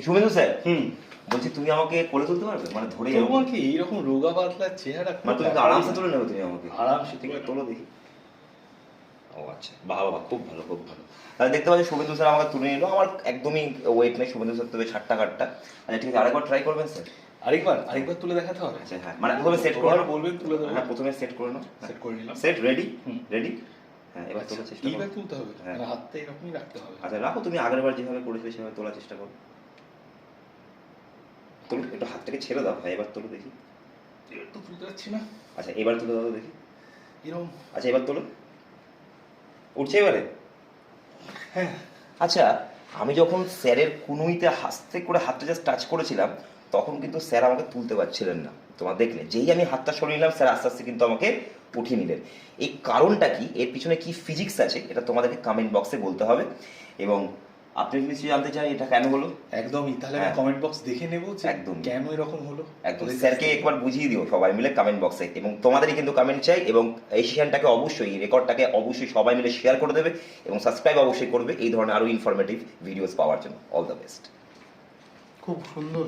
Suvendu sir, বলছি তুমি আমাকে কোলে তুলতে পারবে, মানে ধরে তোমার কি এইরকম রোগা পাতলা চেহারা? মানে তুমি তো আরামসে তুলে নেবে তুমি আমাকে। আরামসে ঠিক আছে, তোলো দেখি। ও আচ্ছা, বাহ বাহ, খুব ভালো খুব ভালো। তাহলে দেখতে পাচ্ছি শুভেন্দু স্যার আমাকে তুলে নিল, আমার একদমই ওয়েট নেই, শুভেন্দু স্যার তবে 60 কাটটা। আচ্ছা ঠিক আছে, আরেকবার ট্রাই করবেন স্যার? আরেকবার তুলে দেখাতে হবে। আচ্ছা হ্যাঁ, মানে প্রথমে সেট করে নাও। বলবেন তুলে দেবো। হ্যাঁ প্রথমে সেট করে নাও। সেট করে নিলাম। Set ready? রেডি। হ্যাঁ এবার তোলার চেষ্টা করো। এইবার তুলতে হবে, হ্যাঁ মানে হাতটা এরকমই রাখতে হবে। আচ্ছা রাখো, তুমি আগের বার যেভাবে করেছিলে সেভাবে তোলার চেষ্টা করো। তোলো, একটু হাতটাকে ছেড়ে দাও। হ্যাঁ এবার তোলো দেখি। এবার তো তুলতে পারছি না। আচ্ছা এবার তুলে দাও দেখি। এরকম। আচ্ছা এবার তোলো, উঠছে এবারে? হ্যাঁ। আচ্ছা, আমি যখন স্যারের কুনুইতে হাসতে করে হাতটা জাস্ট টাচ করেছিলাম, তখন কিন্তু স্যার আমাকে তুলতে পারছিলেন না। তোমার দেখলে যেই আমি হাতটা সরিয়ে নিলাম, স্যার আস্তে আস্তে কিন্তু আমাকে উঠিয়ে নিলেন। এই কারণটা কি, এর পিছনে কি ফিজিক্স আছে, এটা তোমাদেরকে কমেন্ট বক্সে বলতে হবে। এবং আপনি যদি কিছু জানতে চান এটা কেন হলো, একদমই, তাহলে আমি কমেন্ট বক্স দেখে নেবো যে একদম কেন এরকম হলো। একদম স্যারকে একবার বুঝিয়ে দিও সবাই মিলে কমেন্ট বক্সে। এবং তোমাদেরই কিন্তু কমেন্ট চাই, এবং এই সেশনটাকে অবশ্যই, এই রেকর্ডটাকে অবশ্যই সবাই মিলে শেয়ার করে দেবে এবং সাবস্ক্রাইব অবশ্যই করবে এই ধরনের আরও ইনফরমেটিভ ভিডিওস পাওয়ার জন্য। All the best. খুব সুন্দর।